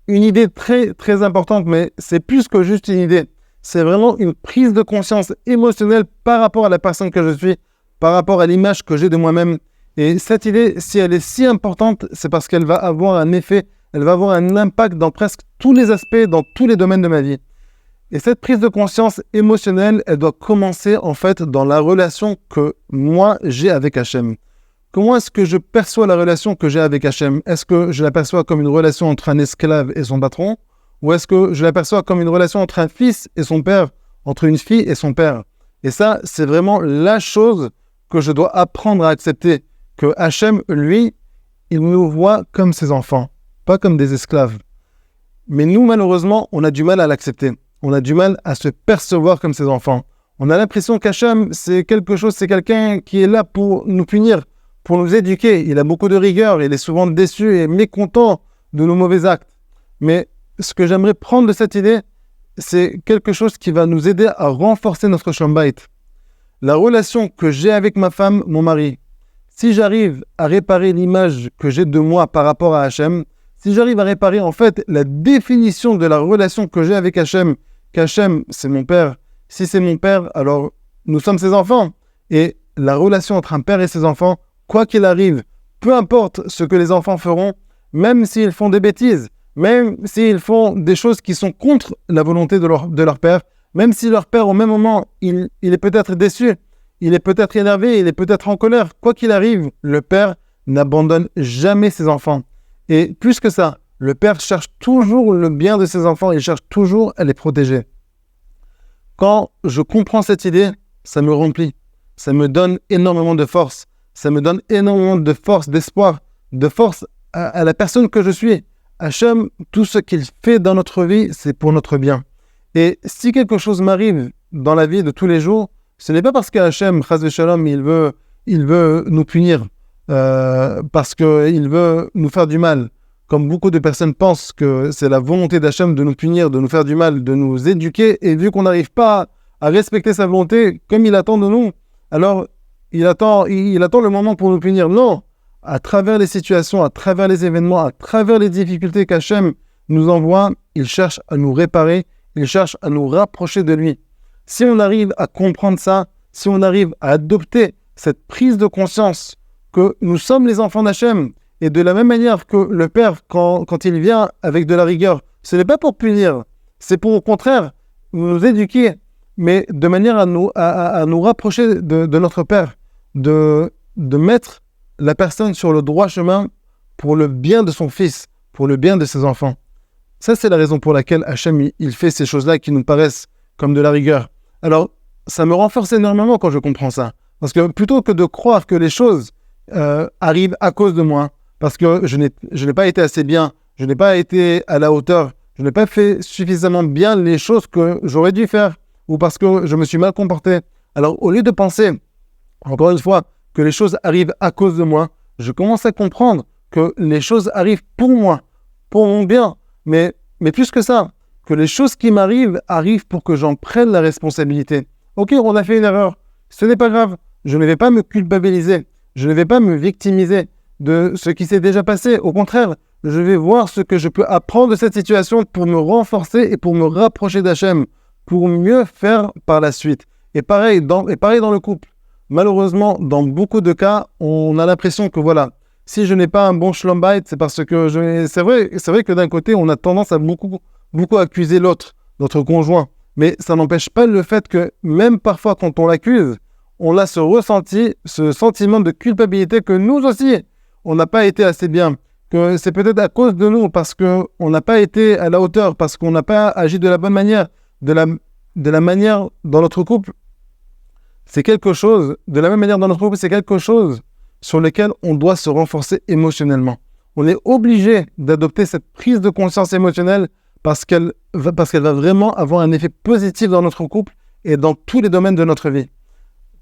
une idée très, très importante, mais c'est plus que juste une idée. C'est vraiment une prise de conscience émotionnelle par rapport à la personne que je suis, par rapport à l'image que j'ai de moi-même. Et cette idée, si elle est si importante, c'est parce qu'elle va avoir un effet, elle va avoir un impact dans presque tous les aspects, dans tous les domaines de ma vie. Et cette prise de conscience émotionnelle, elle doit commencer en fait dans la relation que moi j'ai avec Hachem. Comment est-ce que je perçois la relation que j'ai avec Hachem? Est-ce que je la perçois comme une relation entre un esclave et son patron? Ou est-ce que je la perçois comme une relation entre un fils et son père, entre une fille et son père? Et ça, c'est vraiment la chose que je dois apprendre à accepter. Que Hachem, lui, il nous voit comme ses enfants, pas comme des esclaves. Mais nous, malheureusement, on a du mal à l'accepter. On a du mal à se percevoir comme ses enfants. On a l'impression qu'Hachem, c'est quelque chose, c'est quelqu'un qui est là pour nous punir, pour nous éduquer. Il a beaucoup de rigueur, il est souvent déçu et mécontent de nos mauvais actes. Mais ce que j'aimerais prendre de cette idée, c'est quelque chose qui va nous aider à renforcer notre Shalom Bayit. La relation que j'ai avec ma femme, mon mari, si j'arrive à réparer l'image que j'ai de moi par rapport à Hachem, si j'arrive à réparer en fait la définition de la relation que j'ai avec Hachem, qu'Hachem c'est mon père, si c'est mon père, alors nous sommes ses enfants. Et la relation entre un père et ses enfants, quoi qu'il arrive, peu importe ce que les enfants feront, même s'ils font des bêtises, même s'ils font des choses qui sont contre la volonté de leur père, même si leur père au même moment, il est peut-être déçu, il est peut-être énervé, il est peut-être en colère, quoi qu'il arrive, le père n'abandonne jamais ses enfants. Et plus que ça, le père cherche toujours le bien de ses enfants, il cherche toujours à les protéger. Quand je comprends cette idée, ça me remplit, ça me donne énormément de force, ça me donne énormément de force, d'espoir, de force à la personne que je suis. Hachem, tout ce qu'il fait dans notre vie, c'est pour notre bien. Et si quelque chose m'arrive dans la vie de tous les jours, ce n'est pas parce qu'Hachem, Chas v'Shalom, il veut nous punir, parce qu'il veut nous faire du mal. Comme beaucoup de personnes pensent que c'est la volonté d'Hachem de nous punir, de nous faire du mal, de nous éduquer, et vu qu'on n'arrive pas à respecter sa volonté comme il attend de nous, alors il attend le moment pour nous punir. Non, à travers les situations, à travers les événements, à travers les difficultés qu'Hachem nous envoie, il cherche à nous réparer, il cherche à nous rapprocher de lui. Si on arrive à comprendre ça, si on arrive à adopter cette prise de conscience que nous sommes les enfants d'Hachem, et de la même manière que le père, quand il vient avec de la rigueur, ce n'est pas pour punir, c'est pour au contraire nous éduquer, mais de manière à nous rapprocher de notre père, de mettre la personne sur le droit chemin pour le bien de son fils, pour le bien de ses enfants. Ça, c'est la raison pour laquelle Hachem, il fait ces choses-là qui nous paraissent comme de la rigueur. Alors, ça me renforce énormément quand je comprends ça. Parce que plutôt que de croire que les choses arrivent à cause de moi, parce que je n'ai pas été assez bien, je n'ai pas été à la hauteur, je n'ai pas fait suffisamment bien les choses que j'aurais dû faire, ou parce que je me suis mal comporté. Alors, au lieu de penser, encore une fois, que les choses arrivent à cause de moi, je commence à comprendre que les choses arrivent pour moi, pour mon bien, mais plus que ça, que les choses qui m'arrivent arrivent pour que j'en prenne la responsabilité. Ok, on a fait une erreur, ce n'est pas grave, je ne vais pas me culpabiliser, je ne vais pas me victimiser de ce qui s'est déjà passé. Au contraire, je vais voir ce que je peux apprendre de cette situation pour me renforcer et pour me rapprocher d'Hachem, pour mieux faire par la suite. Et pareil dans le couple. Malheureusement, dans beaucoup de cas, on a l'impression que voilà, si je n'ai pas un bon Shalom Bayit, c'est parce que c'est vrai que d'un côté, on a tendance à beaucoup accuser l'autre, notre conjoint. Mais ça n'empêche pas le fait que même parfois quand on l'accuse, on a ce sentiment de culpabilité que nous aussi, on n'a pas été assez bien, que c'est peut-être à cause de nous, parce qu'on n'a pas été à la hauteur, parce qu'on n'a pas agi de la bonne manière, de la manière dans notre couple. C'est quelque chose, de la même manière dans notre couple, c'est quelque chose sur lequel on doit se renforcer émotionnellement. On est obligé d'adopter cette prise de conscience émotionnelle parce qu'elle va vraiment avoir un effet positif dans notre couple et dans tous les domaines de notre vie.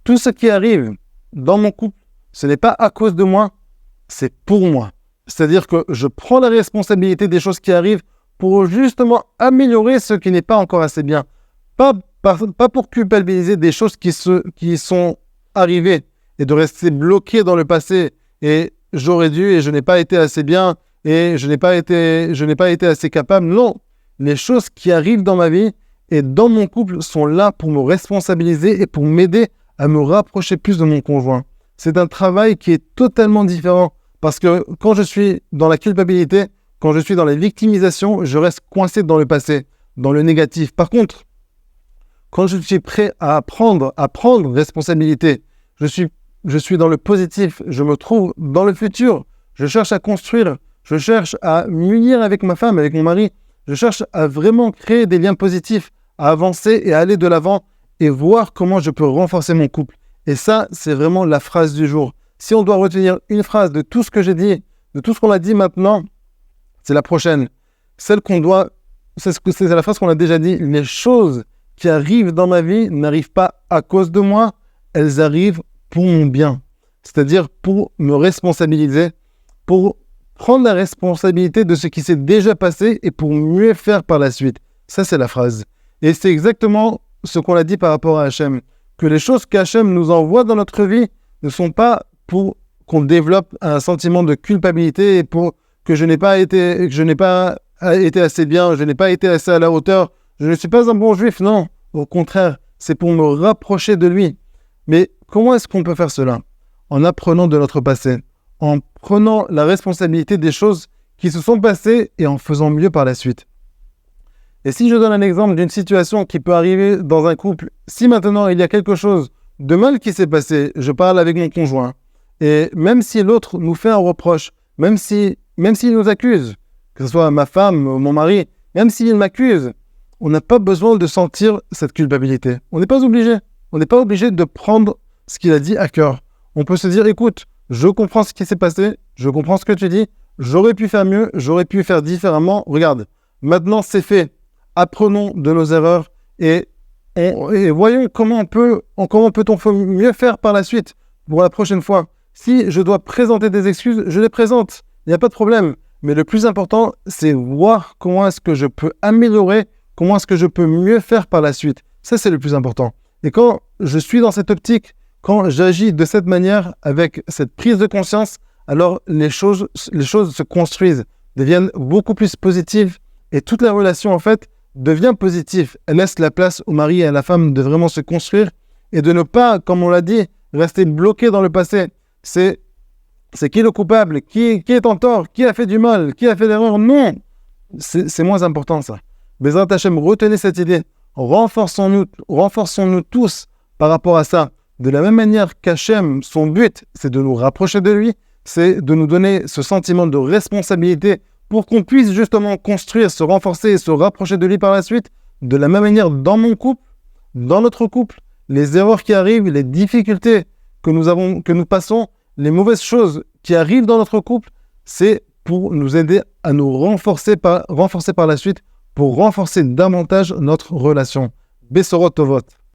Tout ce qui arrive dans mon couple, ce n'est pas à cause de moi, c'est pour moi. C'est-à-dire que je prends la responsabilité des choses qui arrivent pour justement améliorer ce qui n'est pas encore assez bien. Pas pour culpabiliser des choses qui sont arrivées et de rester bloqué dans le passé et j'aurais dû et je n'ai pas été assez bien et je n'ai pas été assez capable. Non, les choses qui arrivent dans ma vie et dans mon couple sont là pour me responsabiliser et pour m'aider à me rapprocher plus de mon conjoint. C'est un travail qui est totalement différent parce que quand je suis dans la culpabilité, quand je suis dans la victimisation, je reste coincé dans le passé, dans le négatif. Par contre, quand je suis prêt à prendre responsabilité, je suis dans le positif, je me trouve dans le futur, je cherche à construire, je cherche à m'unir avec ma femme, avec mon mari, je cherche à vraiment créer des liens positifs, à avancer et à aller de l'avant et voir comment je peux renforcer mon couple. Et ça, c'est vraiment la phrase du jour. Si on doit retenir une phrase de tout ce que j'ai dit, de tout ce qu'on a dit maintenant, c'est la prochaine. C'est la phrase qu'on a déjà dit. Les choses qui arrivent dans ma vie n'arrivent pas à cause de moi, elles arrivent pour mon bien. C'est-à-dire pour me responsabiliser, pour prendre la responsabilité de ce qui s'est déjà passé et pour mieux faire par la suite. Ça, c'est la phrase. Et c'est exactement ce qu'on a dit par rapport à Hachem. Que les choses qu'Hachem nous envoie dans notre vie ne sont pas pour qu'on développe un sentiment de culpabilité et pour que je n'ai pas été assez bien, je n'ai pas été assez à la hauteur, je ne suis pas un bon juif. Non, au contraire, c'est pour me rapprocher de lui. Mais comment est-ce qu'on peut faire cela? En apprenant de notre passé, en prenant la responsabilité des choses qui se sont passées et en faisant mieux par la suite. Et si je donne un exemple d'une situation qui peut arriver dans un couple, si maintenant il y a quelque chose de mal qui s'est passé, je parle avec mon conjoint, et même si l'autre nous fait un reproche, même s'il nous accuse, que ce soit ma femme, mon mari, même s'il m'accuse, on n'a pas besoin de sentir cette culpabilité. On n'est pas obligé. On n'est pas obligé de prendre ce qu'il a dit à cœur. On peut se dire, écoute, je comprends ce qui s'est passé, je comprends ce que tu dis, j'aurais pu faire mieux, j'aurais pu faire différemment. Regarde, maintenant c'est fait. Apprenons de nos erreurs et voyons comment peut-on mieux faire par la suite pour la prochaine fois. Si je dois présenter des excuses, je les présente. Il n'y a pas de problème. Mais le plus important, c'est voir comment est-ce que je peux améliorer, comment est-ce que je peux mieux faire par la suite. Ça, c'est le plus important. Et quand je suis dans cette optique, quand j'agis de cette manière, avec cette prise de conscience, alors les choses se construisent, deviennent beaucoup plus positives et toute la relation, en fait, devient positive. Elle laisse la place au mari et à la femme de vraiment se construire et de ne pas, comme on l'a dit, rester bloqué dans le passé. C'est qui le coupable? Qui est en tort? Qui a fait du mal? Qui a fait l'erreur? Non! C'est moins important, ça. Bezrat Hashem, retenez cette idée. Renforçons-nous tous par rapport à ça. De la même manière qu'Hachem, son but, c'est de nous rapprocher de lui, c'est de nous donner ce sentiment de responsabilité pour qu'on puisse justement construire, se renforcer et se rapprocher de lui par la suite. De la même manière, dans mon couple, dans notre couple, les erreurs qui arrivent, les difficultés que nous passons, les mauvaises choses qui arrivent dans notre couple, c'est pour nous aider à nous renforcer par la suite, pour renforcer davantage notre relation. Bessorot Tovot.